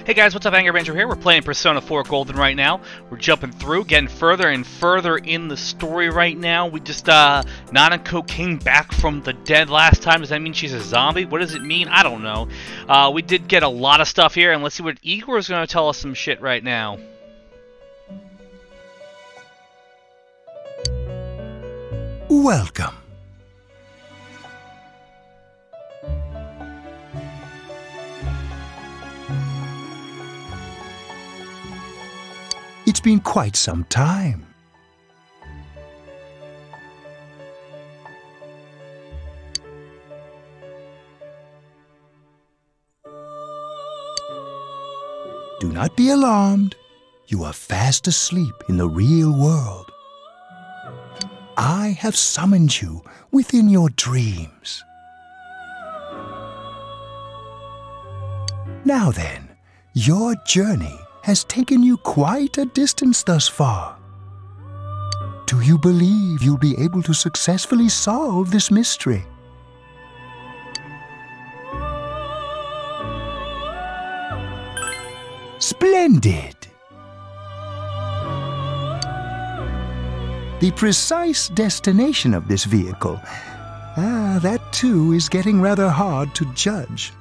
Hey guys, what's up? Anger Banjo here. We're playing Persona 4 Golden right now. We're jumping through, getting further and further in the story right now. We just, Nanako came back from the dead last time. Does that mean she's a zombie? What does it mean? I don't know. We did get a lot of stuff here, and let's see what Igor is going to tell us some shit right now. Welcome. It's been quite some time. Do not be alarmed. You are fast asleep in the real world. I have summoned you within your dreams. Now then, your journey has taken you quite a distance thus far. Do you believe you'll be able to successfully solve this mystery? Splendid! The precise destination of this vehicle, that too is getting rather hard to judge.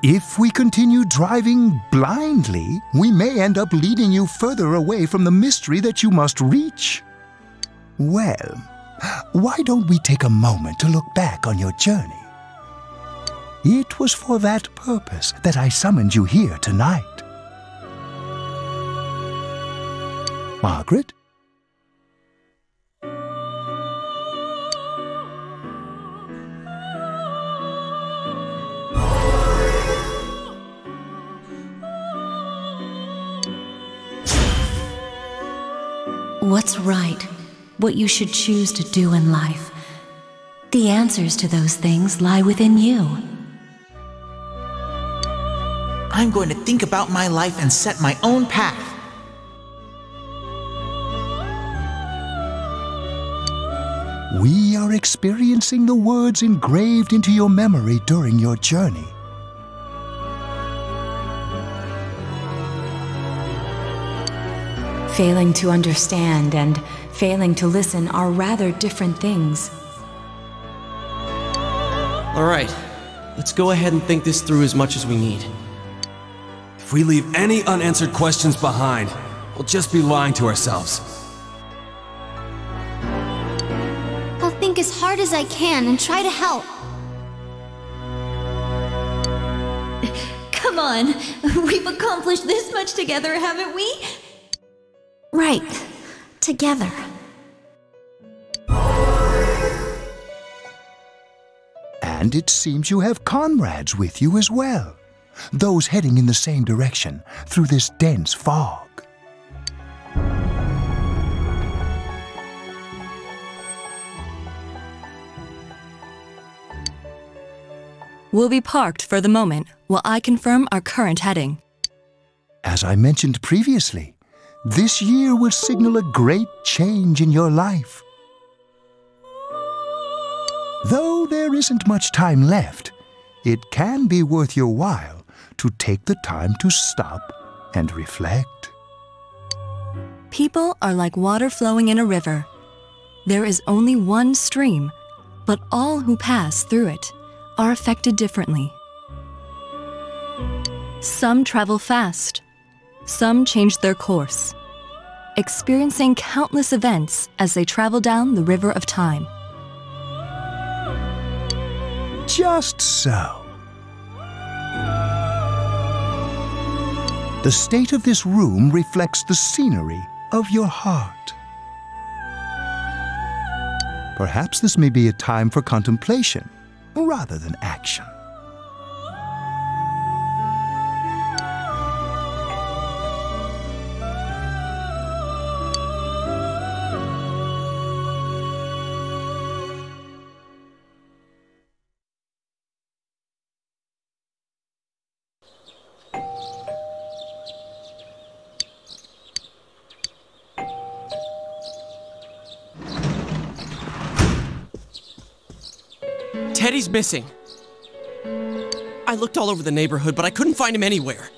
If we continue driving blindly, we may end up leading you further away from the mystery that you must reach. Well, why don't we take a moment to look back on your journey? It was for that purpose that I summoned you here tonight. Margaret? What's right, what you should choose to do in life. The answers to those things lie within you. I'm going to think about my life and set my own path. We are experiencing the words engraved into your memory during your journey. Failing to understand and failing to listen are rather different things. All right, let's go ahead and think this through as much as we need. If we leave any unanswered questions behind, we'll just be lying to ourselves. I'll think as hard as I can and try to help. Come on, we've accomplished this much together, haven't we? Right, together. And it seems you have comrades with you as well, those heading in the same direction through this dense fog. We'll be parked for the moment while I confirm our current heading. As I mentioned previously, this year will signal a great change in your life. Though there isn't much time left, it can be worth your while to take the time to stop and reflect. People are like water flowing in a river. There is only one stream, but all who pass through it are affected differently. Some travel fast. Some change their course, experiencing countless events as they travel down the river of time. Just so. The state of this room reflects the scenery of your heart. Perhaps this may be a time for contemplation rather than action. Teddy's missing. I looked all over the neighborhood, but I couldn't find him anywhere.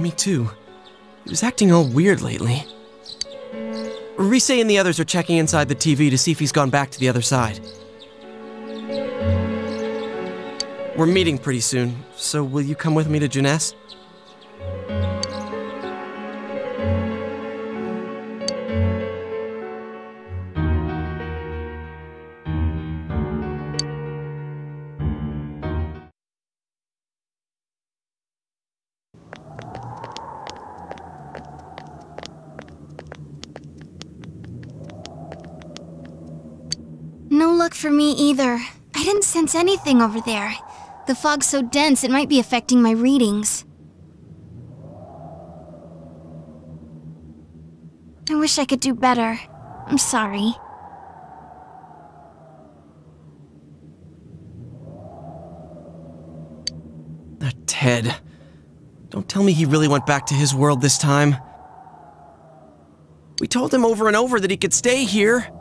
Me too. He was acting all weird lately. Rise and the others are checking inside the TV to see if he's gone back to the other side. We're meeting pretty soon, so will you come with me to Jeunesse? No luck for me either. I didn't sense anything over there. The fog's so dense it might be affecting my readings. I wish I could do better. I'm sorry. That Ted. Don't tell me he really went back to his world this time. We told him over and over that he could stay here.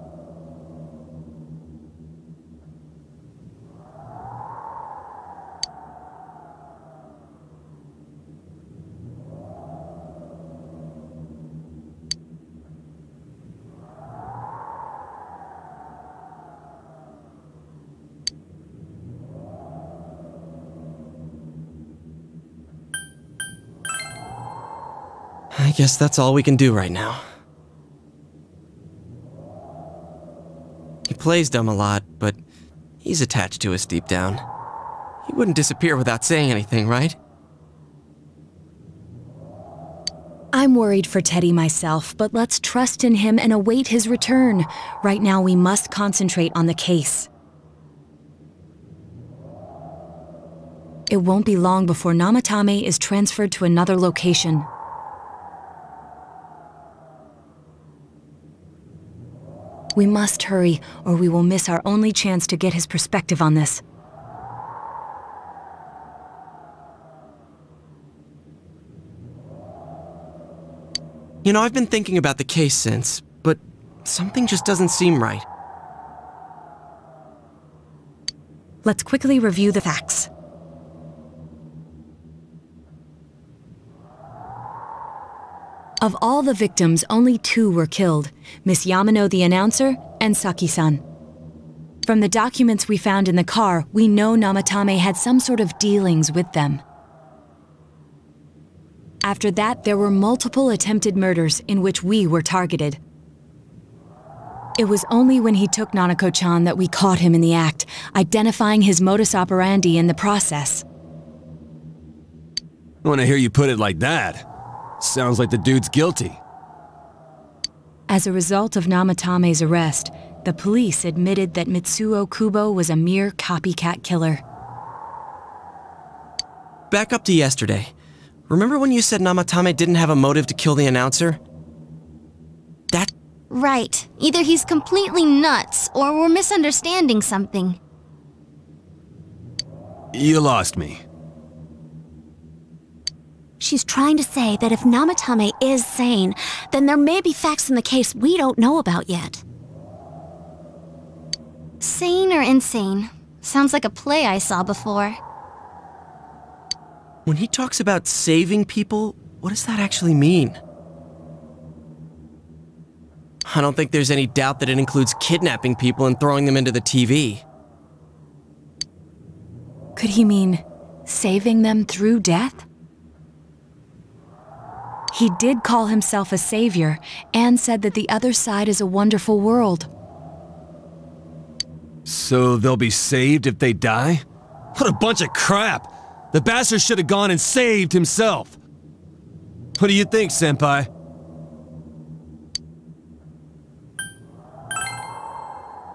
I guess that's all we can do right now. He plays dumb a lot, but he's attached to us deep down. He wouldn't disappear without saying anything, right? I'm worried for Teddy myself, but let's trust in him and await his return. Right now, we must concentrate on the case. It won't be long before Namatame is transferred to another location. We must hurry, or we will miss our only chance to get his perspective on this. You know, I've been thinking about the case since, but something just doesn't seem right. Let's quickly review the facts. Of all the victims, only 2 were killed, Miss Yamano the announcer and Saki-san. From the documents we found in the car, we know Namatame had some sort of dealings with them. After that, there were multiple attempted murders in which we were targeted. It was only when he took Nanako-chan that we caught him in the act, identifying his modus operandi in the process. When I hear you put it like that, sounds like the dude's guilty. As a result of Namatame's arrest, the police admitted that Mitsuo Kubo was a mere copycat killer. Back up to yesterday. Remember when you said Namatame didn't have a motive to kill the announcer? Right. Either he's completely nuts, or we're misunderstanding something. You lost me. She's trying to say that if Namatame is sane, then there may be facts in the case we don't know about yet. Sane or insane? Sounds like a play I saw before. When he talks about saving people, what does that actually mean? I don't think there's any doubt that it includes kidnapping people and throwing them into the TV. Could he mean saving them through death? He did call himself a savior and said that the other side is a wonderful world. So they'll be saved if they die? What a bunch of crap! The bastard should have gone and saved himself! What do you think, Senpai?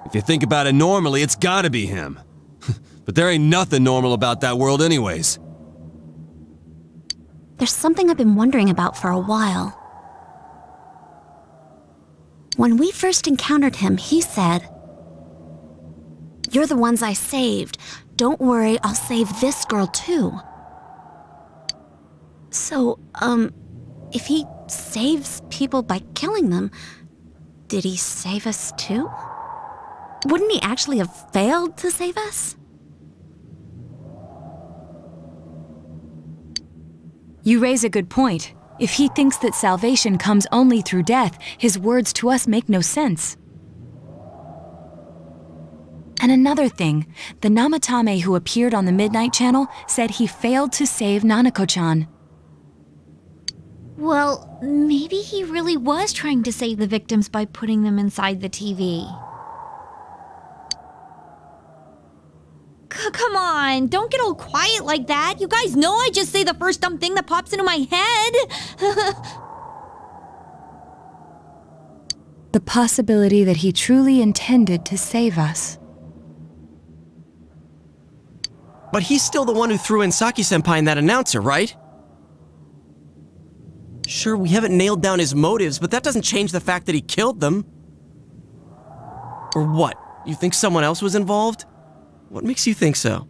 If you think about it normally, it's gotta be him. But there ain't nothing normal about that world anyways. There's something I've been wondering about for a while. When we first encountered him, he said, "You're the ones I saved. Don't worry, I'll save this girl too." So, if he saves people by killing them, did he save us too? Wouldn't he actually have failed to save us? You raise a good point. If he thinks that salvation comes only through death, his words to us make no sense. And another thing, the Namatame who appeared on the Midnight Channel said he failed to save Nanako-chan. Well, maybe he really was trying to save the victims by putting them inside the TV. Come on, don't get all quiet like that. You guys know I just say the first dumb thing that pops into my head. The possibility that he truly intended to save us. But he's still the one who threw in Saki-senpai and that announcer, right? Sure, we haven't nailed down his motives, but that doesn't change the fact that he killed them. Or what? You think someone else was involved? What makes you think so?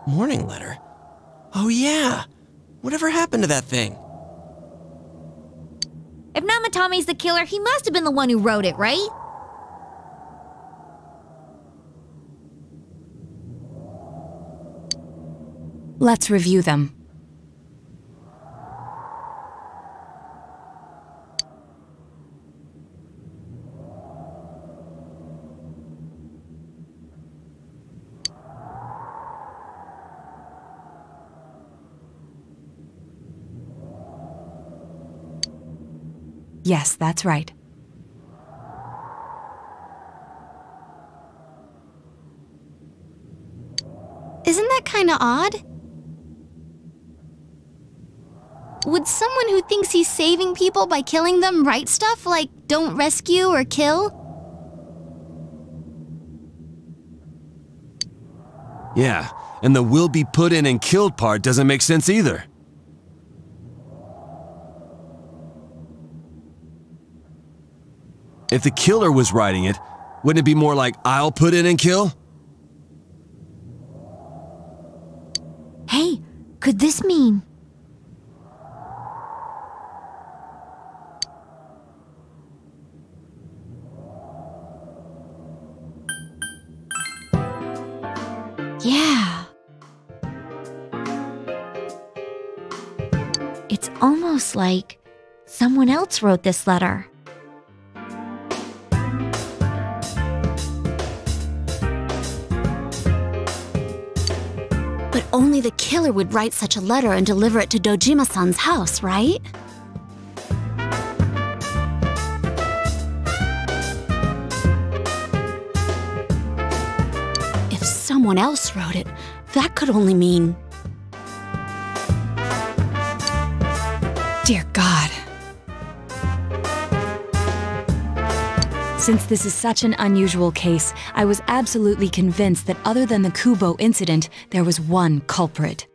Morning letter? Oh yeah! Whatever happened to that thing? If Namatame's the killer, he must have been the one who wrote it, right? Let's review them. Yes, that's right. Isn't that kinda odd? Would someone who thinks he's saving people by killing them write stuff like don't rescue or kill? Yeah, and the will be put in and killed part doesn't make sense either. If the killer was writing it, wouldn't it be more like I'll put in and kill? Hey, could this mean... Yeah. It's almost like someone else wrote this letter. But only the killer would write such a letter and deliver it to Dojima-san's house, right? If someone else wrote it, that could only mean... Dear God. Since this is such an unusual case, I was absolutely convinced that other than the Kubo incident, there was one culprit.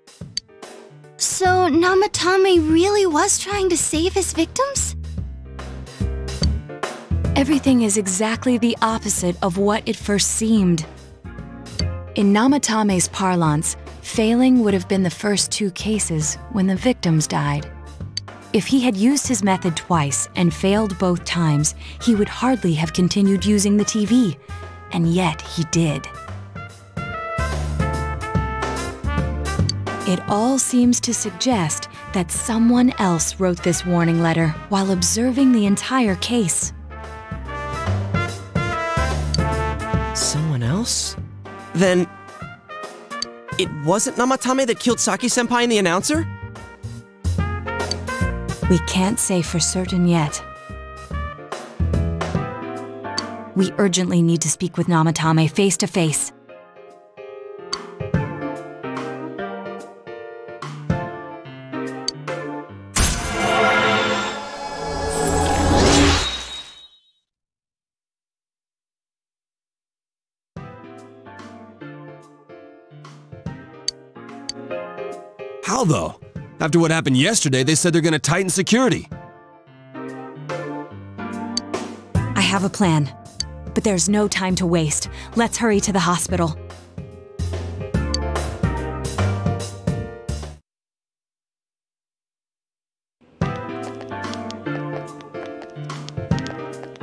So Namatame really was trying to save his victims? Everything is exactly the opposite of what it first seemed. In Namatame's parlance, failing would have been the first two cases when the victims died. If he had used his method twice and failed both times, he would hardly have continued using the TV, and yet he did. It all seems to suggest that someone else wrote this warning letter while observing the entire case. Someone else? Then... it wasn't Namatame that killed Saki-senpai and the announcer? We can't say for certain yet. We urgently need to speak with Namatame face to face. How though? After what happened yesterday, they said they're gonna tighten security. I have a plan, but there's no time to waste. Let's hurry to the hospital.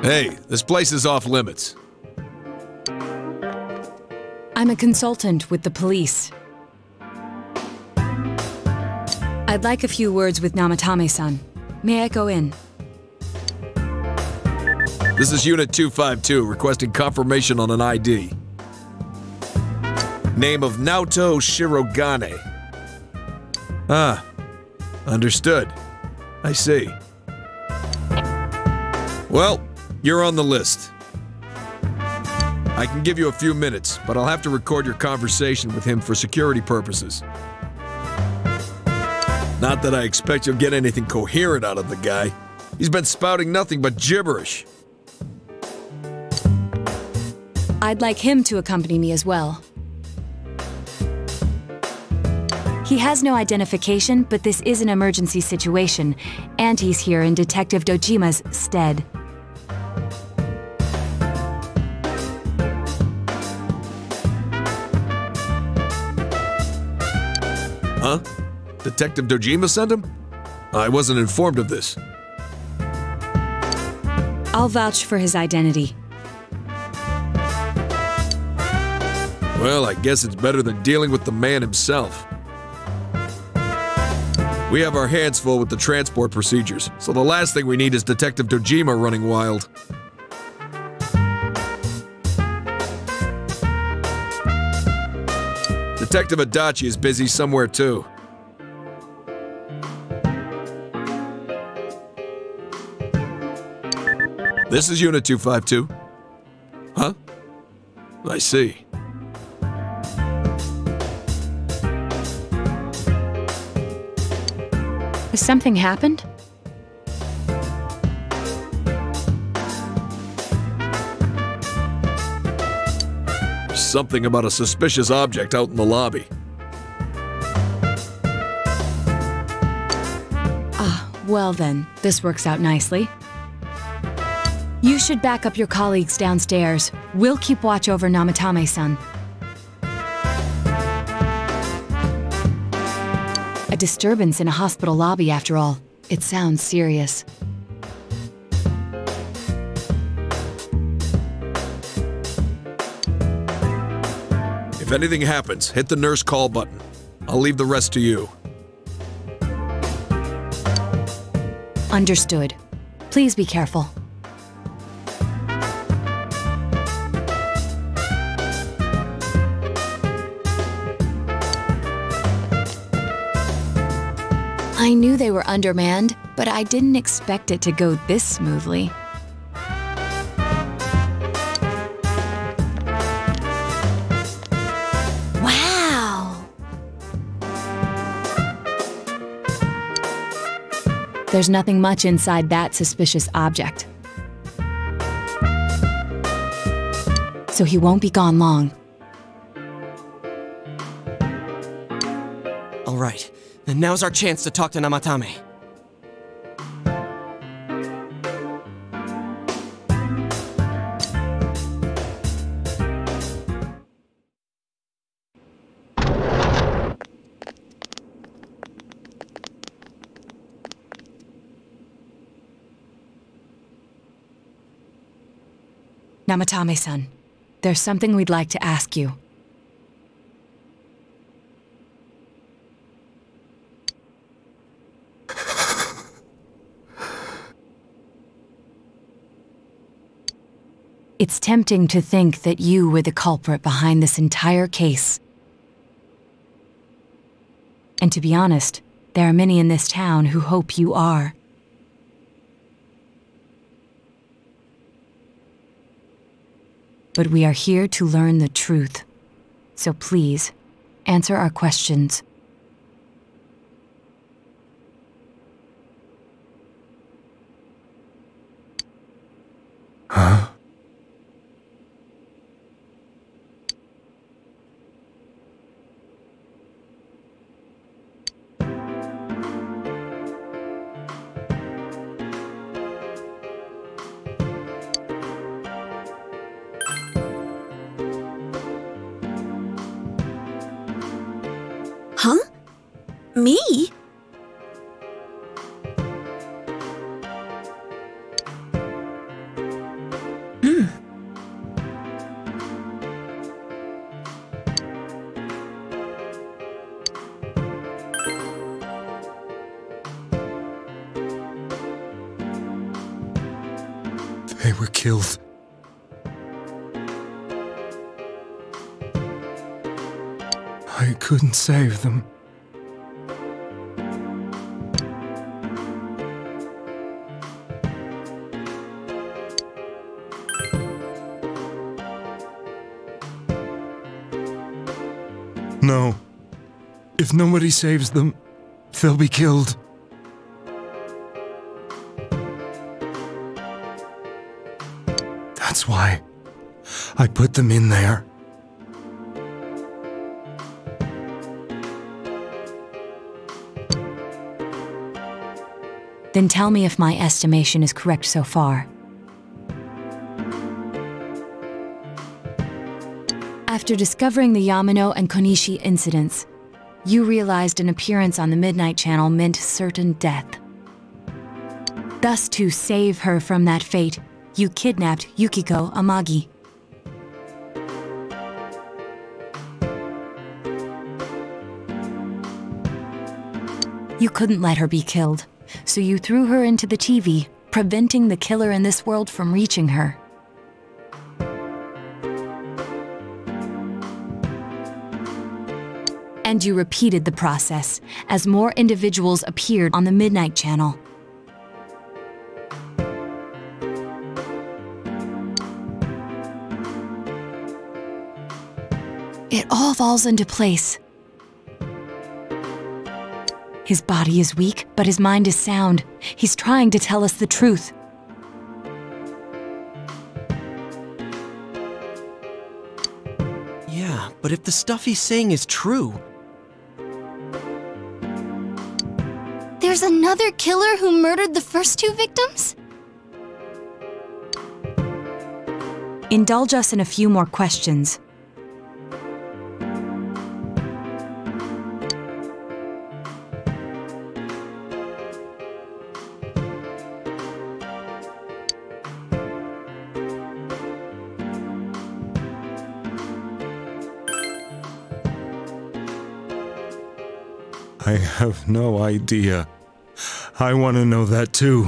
Hey, this place is off limits. I'm a consultant with the police. I'd like a few words with Namatame-san. May I go in? This is Unit 252, requesting confirmation on an ID. Name of Naoto Shirogane. Ah, understood. I see. Well, you're on the list. I can give you a few minutes, but I'll have to record your conversation with him for security purposes. Not that I expect you'll get anything coherent out of the guy. He's been spouting nothing but gibberish. I'd like him to accompany me as well. He has no identification, but this is an emergency situation, and he's here in Detective Dojima's stead. Huh? Detective Dojima sent him? I wasn't informed of this. I'll vouch for his identity. Well, I guess it's better than dealing with the man himself. We have our hands full with the transport procedures, so the last thing we need is Detective Dojima running wild. Detective Adachi is busy somewhere too. This is Unit 252. Huh? I see. Has something happened? Something about a suspicious object out in the lobby. Ah, well then, this works out nicely. You should back up your colleagues downstairs. We'll keep watch over Namatame-san. A disturbance in a hospital lobby, after all. It sounds serious. If anything happens, hit the nurse call button. I'll leave the rest to you. Understood. Please be careful. I knew they were undermanned, but I didn't expect it to go this smoothly. Wow! There's nothing much inside that suspicious object. So he won't be gone long. All right, and now's our chance to talk to Namatame. Namatame-san, there's something we'd like to ask you. It's tempting to think that you were the culprit behind this entire case. And to be honest, there are many in this town who hope you are. But we are here to learn the truth. So please, answer our questions. Huh? Huh? Me? They were killed. I couldn't save them. No. If nobody saves them, they'll be killed. That's why I put them in there. Then tell me if my estimation is correct so far. After discovering the Yamano and Konishi incidents, you realized an appearance on the Midnight Channel meant certain death. Thus, to save her from that fate, you kidnapped Yukiko Amagi. You couldn't let her be killed, so you threw her into the TV, preventing the killer in this world from reaching her. And you repeated the process as more individuals appeared on the Midnight Channel. It all falls into place. His body is weak, but his mind is sound. He's trying to tell us the truth. Yeah, but if the stuff he's saying is true... There's another killer who murdered the first two victims? Indulge us in a few more questions. I have no idea. I want to know that too.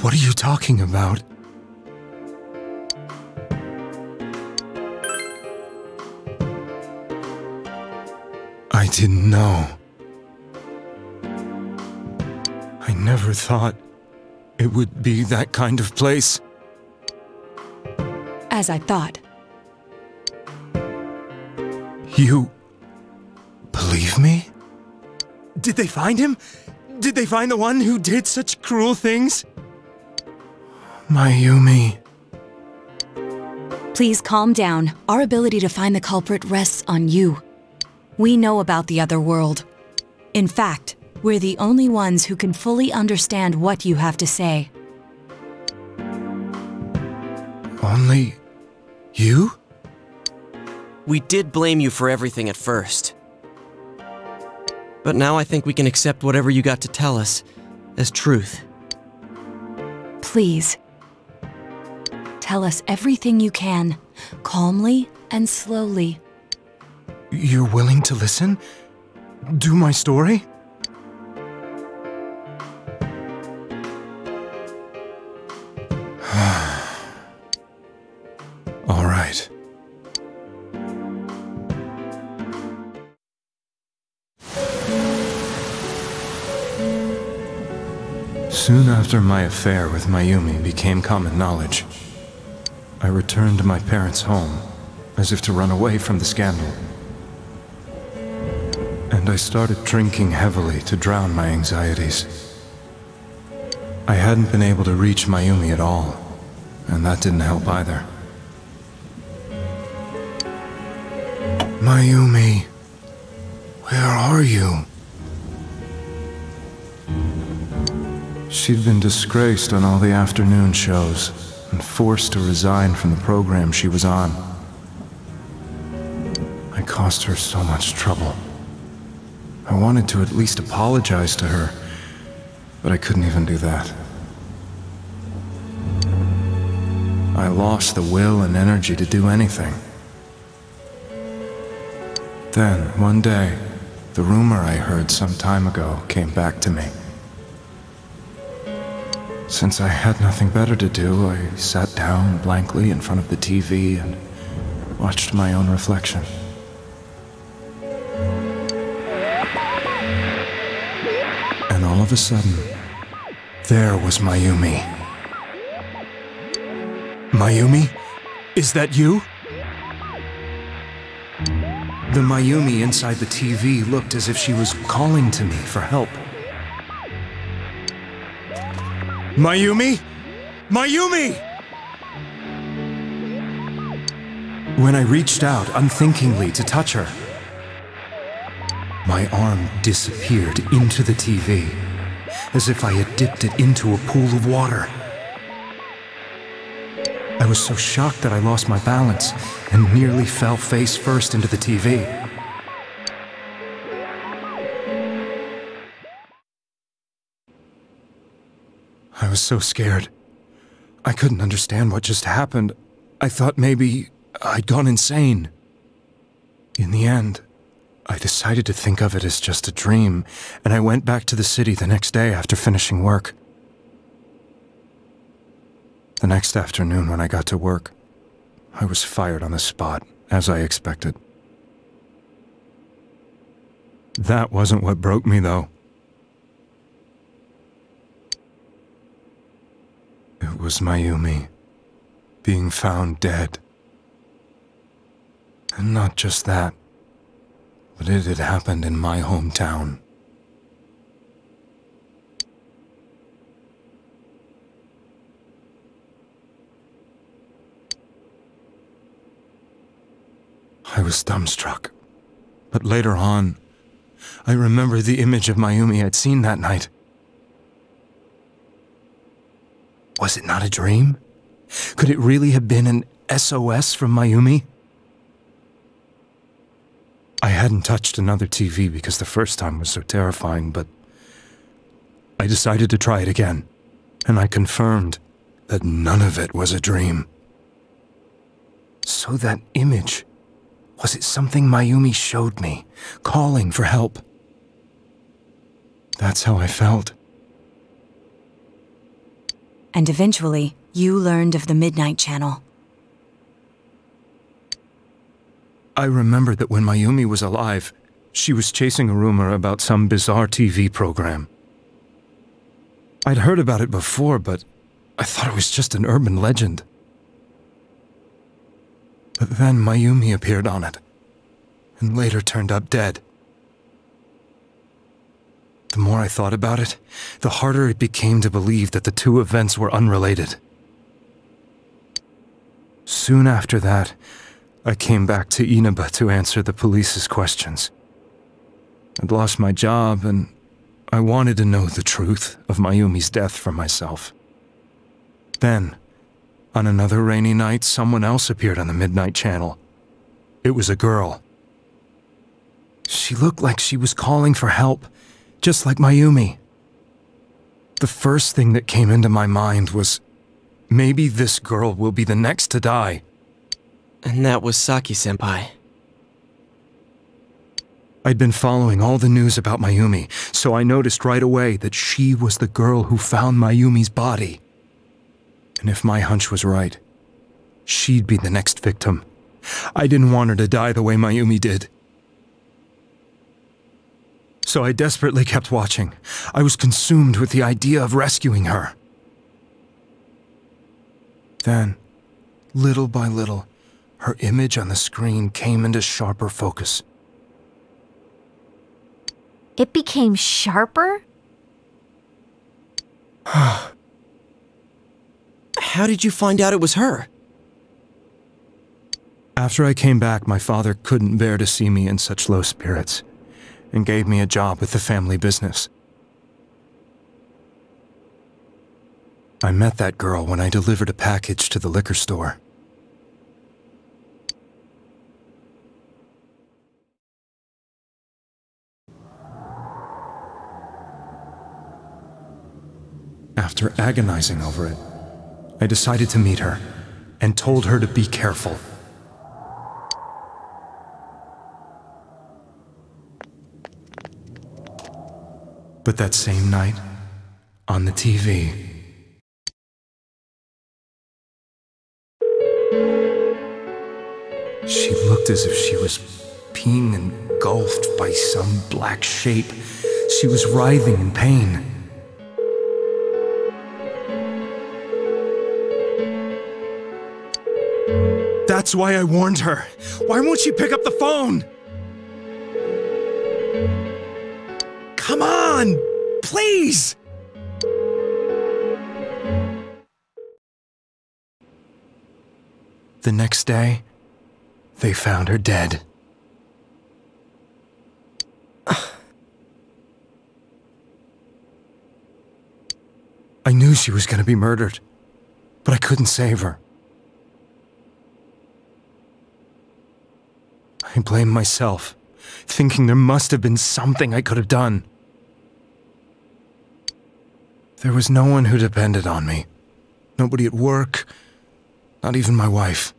What are you talking about? I didn't know. I never thought it would be that kind of place. As I thought. You believe me? Did they find him? Did they find the one who did such cruel things? Mayumi. Please calm down. Our ability to find the culprit rests on you. We know about the other world. In fact, we're the only ones who can fully understand what you have to say. Only you? We did blame you for everything at first. But now I think we can accept whatever you got to tell us as truth. Please. Tell us everything you can, calmly and slowly. You're willing to listen? Do my story? All right. Soon after my affair with Mayumi became common knowledge, I returned to my parents' home, as if to run away from the scandal. And I started drinking heavily to drown my anxieties. I hadn't been able to reach Mayumi at all, and that didn't help either. Mayumi, where are you? She'd been disgraced on all the afternoon shows and forced to resign from the program she was on. I caused her so much trouble. I wanted to at least apologize to her, but I couldn't even do that. I lost the will and energy to do anything. Then, one day, the rumor I heard some time ago came back to me. Since I had nothing better to do, I sat down blankly in front of the TV and watched my own reflection. And all of a sudden, there was Mayumi. Mayumi? Is that you? The Mayumi inside the TV looked as if she was calling to me for help. Mayumi? Mayumi! When I reached out unthinkingly to touch her, my arm disappeared into the TV, as if I had dipped it into a pool of water. I was so shocked that I lost my balance and nearly fell face first into the TV. I was so scared. I couldn't understand what just happened. I thought maybe I'd gone insane. In the end, I decided to think of it as just a dream, and I went back to the city the next day after finishing work. The next afternoon when I got to work, I was fired on the spot, as I expected. That wasn't what broke me, though. It was Mayumi being found dead. And not just that, but it had happened in my hometown. I was dumbstruck. But later on, I remembered the image of Mayumi I'd seen that night. Was it not a dream? Could it really have been an SOS from Mayumi? I hadn't touched another TV because the first time was so terrifying, but I decided to try it again, and I confirmed that none of it was a dream. So that image, was it something Mayumi showed me, calling for help? That's how I felt. And eventually, you learned of the Midnight Channel. I remembered that when Mayumi was alive, she was chasing a rumor about some bizarre TV program. I'd heard about it before, but I thought it was just an urban legend. But then Mayumi appeared on it, and later turned up dead. The more I thought about it, the harder it became to believe that the two events were unrelated. Soon after that, I came back to Inaba to answer the police's questions. I'd lost my job, and I wanted to know the truth of Mayumi's death for myself. Then, on another rainy night, someone else appeared on the Midnight Channel. It was a girl. She looked like she was calling for help, just like Mayumi. The first thing that came into my mind was, maybe this girl will be the next to die. And that was Saki-senpai. I'd been following all the news about Mayumi, so I noticed right away that she was the girl who found Mayumi's body. And if my hunch was right, she'd be the next victim. I didn't want her to die the way Mayumi did. So I desperately kept watching. I was consumed with the idea of rescuing her. Then, little by little, her image on the screen came into sharper focus. It became sharper? How did you find out it was her? After I came back, my father couldn't bear to see me in such low spirits, and gave me a job with the family business. I met that girl when I delivered a package to the liquor store. After agonizing over it, I decided to meet her and told her to be careful. But that same night, on the TV, she looked as if she was being engulfed by some black shape. She was writhing in pain. That's why I warned her. Why won't she pick up the phone? Come on! Please! The next day, they found her dead. I knew she was going to be murdered, but I couldn't save her. I blamed myself, thinking there must have been something I could have done. There was no one who depended on me. Nobody at work, not even my wife.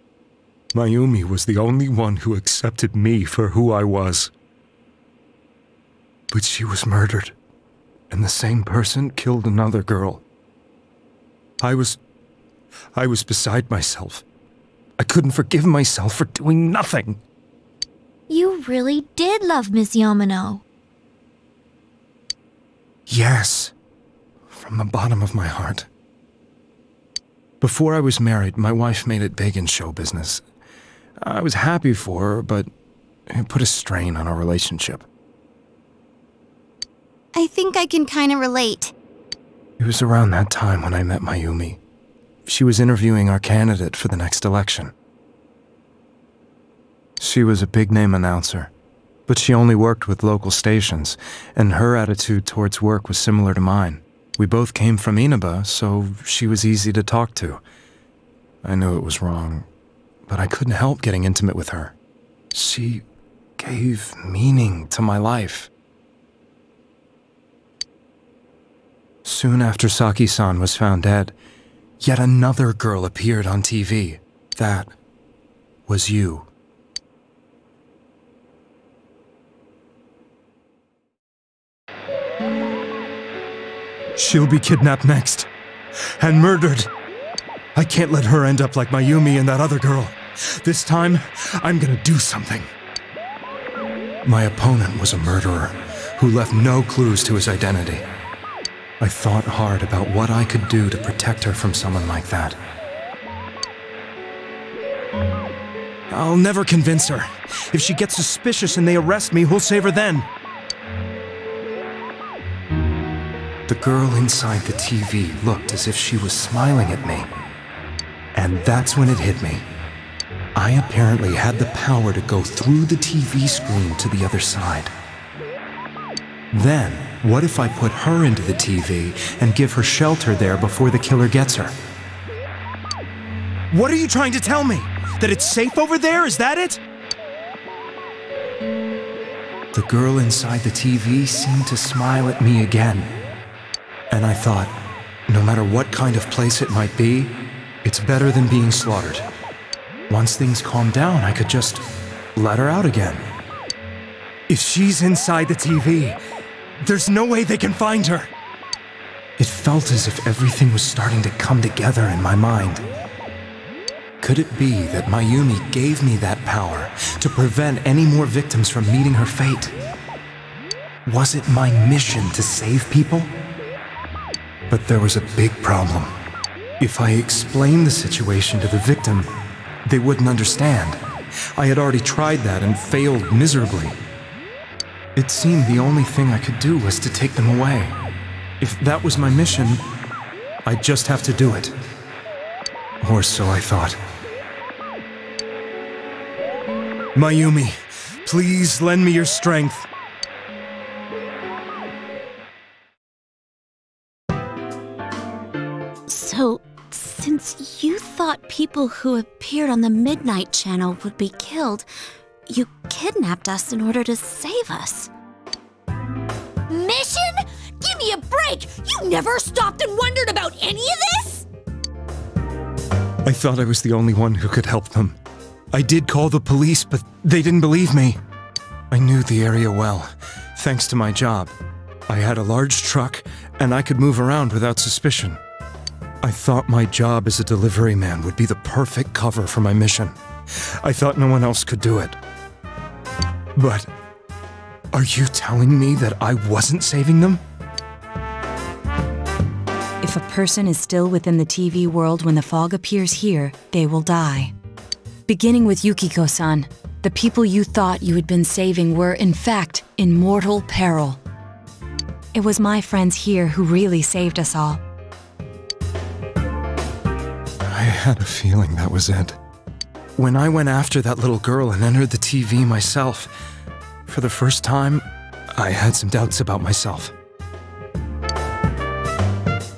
Mayumi was the only one who accepted me for who I was. But she was murdered, and the same person killed another girl. I was beside myself. I couldn't forgive myself for doing nothing. You really did love Miss Yamano. Yes, from the bottom of my heart. Before I was married, my wife made it big in show business. I was happy for her, but it put a strain on our relationship. I think I can kind of relate. It was around that time when I met Mayumi. She was interviewing our candidate for the next election. She was a big-name announcer, but she only worked with local stations, and her attitude towards work was similar to mine. We both came from Inaba, so she was easy to talk to. I knew it was wrong, but I couldn't help getting intimate with her. She gave meaning to my life. Soon after Saki-san was found dead, yet another girl appeared on TV. That was you. She'll be kidnapped next, and murdered. I can't let her end up like Mayumi and that other girl. This time, I'm gonna do something. My opponent was a murderer who left no clues to his identity. I thought hard about what I could do to protect her from someone like that. I'll never convince her. If she gets suspicious and they arrest me, who'll save her then? The girl inside the TV looked as if she was smiling at me. And that's when it hit me. I apparently had the power to go through the TV screen to the other side. Then, what if I put her into the TV and give her shelter there before the killer gets her? What are you trying to tell me? That it's safe over there? Is that it? The girl inside the TV seemed to smile at me again. And I thought, no matter what kind of place it might be, it's better than being slaughtered. Once things calm down, I could just let her out again. If she's inside the TV, there's no way they can find her. It felt as if everything was starting to come together in my mind. Could it be that Mayumi gave me that power to prevent any more victims from meeting her fate? Was it my mission to save people? But there was a big problem. If I explained the situation to the victim, they wouldn't understand. I had already tried that and failed miserably. It seemed the only thing I could do was to take them away. If that was my mission, I'd just have to do it. Or so I thought. Mayumi, please lend me your strength. So, since you thought people who appeared on the Midnight Channel would be killed, you kidnapped us in order to save us. Mission? Give me a break! You never stopped and wondered about any of this? I thought I was the only one who could help them. I did call the police, but they didn't believe me. I knew the area well, thanks to my job. I had a large truck, and I could move around without suspicion. I thought my job as a delivery man would be the perfect cover for my mission. I thought no one else could do it. But are you telling me that I wasn't saving them? If a person is still within the TV world when the fog appears here, they will die. Beginning with Yukiko-san, the people you thought you had been saving were, in fact, in mortal peril. It was my friends here who really saved us all. I had a feeling that was it. When I went after that little girl and entered the TV myself, for the first time, I had some doubts about myself.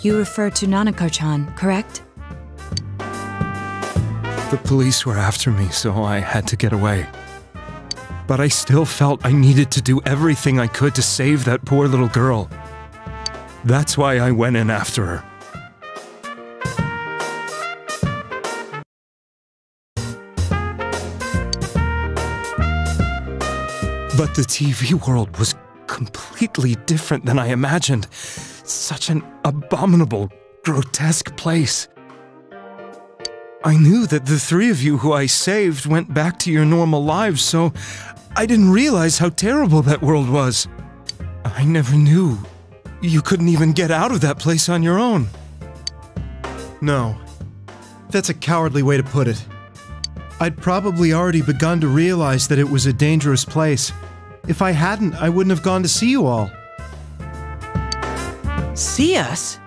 You refer to Nanako-chan, correct? The police were after me, so I had to get away. But I still felt I needed to do everything I could to save that poor little girl. That's why I went in after her. But the TV world was completely different than I imagined. Such an abominable, grotesque place. I knew that the three of you who I saved went back to your normal lives, so I didn't realize how terrible that world was. I never knew you couldn't even get out of that place on your own. No, that's a cowardly way to put it. I'd probably already begun to realize that it was a dangerous place. If I hadn't, I wouldn't have gone to see you all. See us?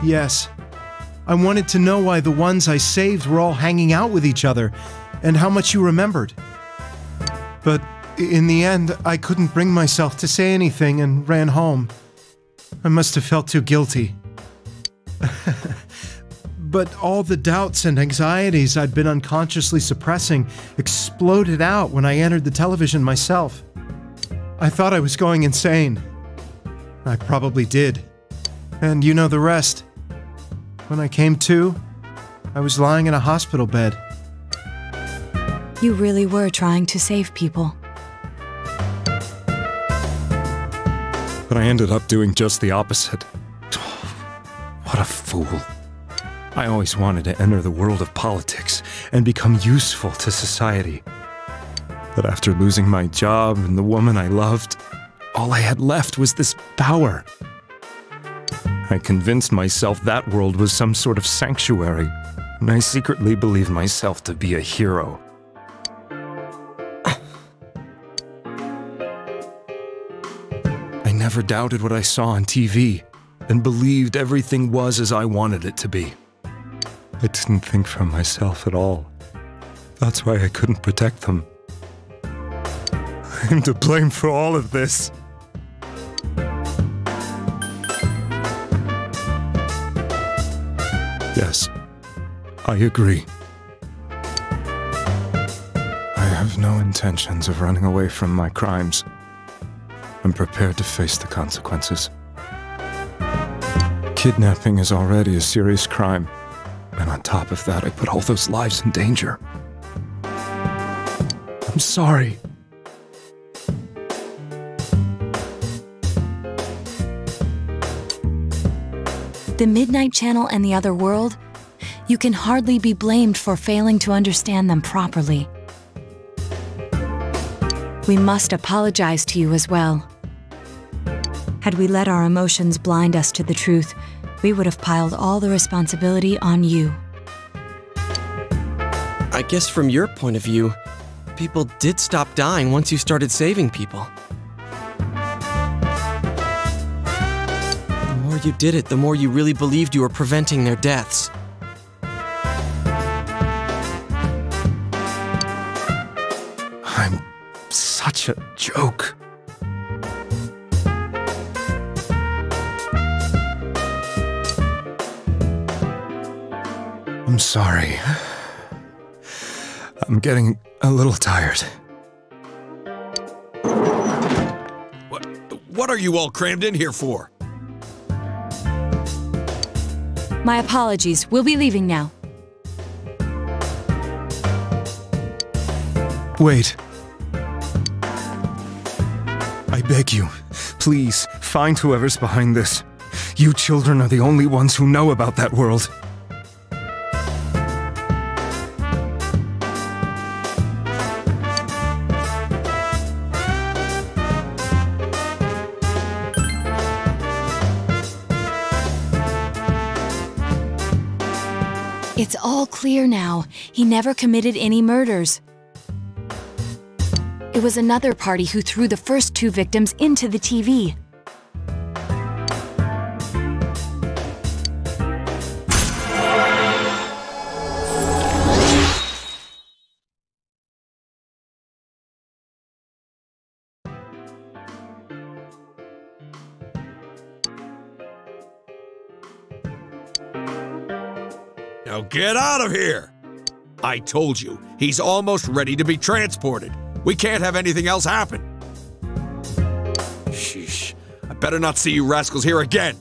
Yes. I wanted to know why the ones I saved were all hanging out with each other, and how much you remembered. But in the end, I couldn't bring myself to say anything and ran home. I must have felt too guilty. But all the doubts and anxieties I'd been unconsciously suppressing exploded out when I entered the television myself. I thought I was going insane. I probably did. And you know the rest. When I came to, I was lying in a hospital bed. You really were trying to save people. But I ended up doing just the opposite. What a fool. I always wanted to enter the world of politics and become useful to society. But after losing my job and the woman I loved, all I had left was this power. I convinced myself that world was some sort of sanctuary, and I secretly believed myself to be a hero. I never doubted what I saw on TV, and believed everything was as I wanted it to be. I didn't think for myself at all. That's why I couldn't protect them. I'm to blame for all of this. Yes, I agree. I have no intentions of running away from my crimes. I'm prepared to face the consequences. Kidnapping is already a serious crime, and on top of that, I put all those lives in danger. I'm sorry. The Midnight Channel and the other world, you can hardly be blamed for failing to understand them properly. We must apologize to you as well. Had we let our emotions blind us to the truth, we would have piled all the responsibility on you. I guess from your point of view, people did stop dying once you started saving people. The more you did it, the more you really believed you were preventing their deaths. I'm such a joke. I'm sorry. I'm getting a little tired. What are you all crammed in here for? My apologies. We'll be leaving now. Wait. I beg you, please, find whoever's behind this. You children are the only ones who know about that world. It's all clear now. He never committed any murders. It was another party who threw the first 2 victims into the TV. Now get out of here! I told you, he's almost ready to be transported. We can't have anything else happen. Sheesh, I better not see you rascals here again.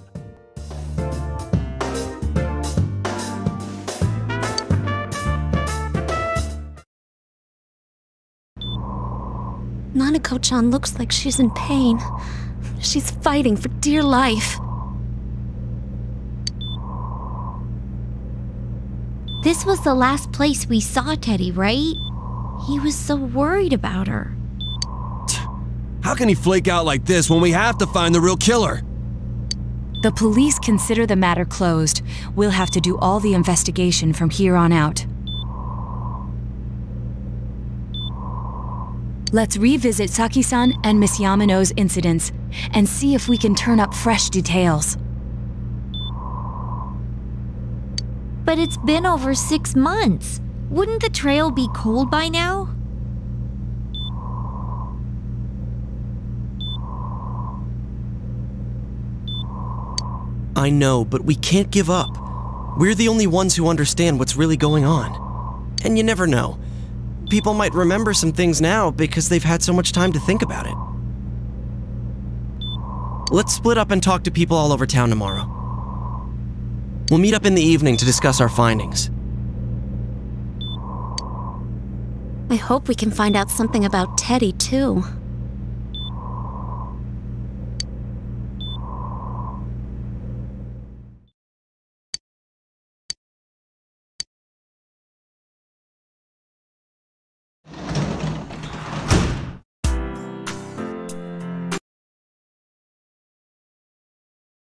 Nanako-chan looks like she's in pain. She's fighting for dear life. This was the last place we saw Teddy, right? He was so worried about her. How can he flake out like this when we have to find the real killer? The police consider the matter closed. We'll have to do all the investigation from here on out. Let's revisit Saki-san and Miss Yamano's incidents and see if we can turn up fresh details. But it's been over 6 months. Wouldn't the trail be cold by now? I know, but we can't give up. We're the only ones who understand what's really going on. And you never know. People might remember some things now because they've had so much time to think about it. Let's split up and talk to people all over town tomorrow. We'll meet up in the evening to discuss our findings. I hope we can find out something about Teddy, too.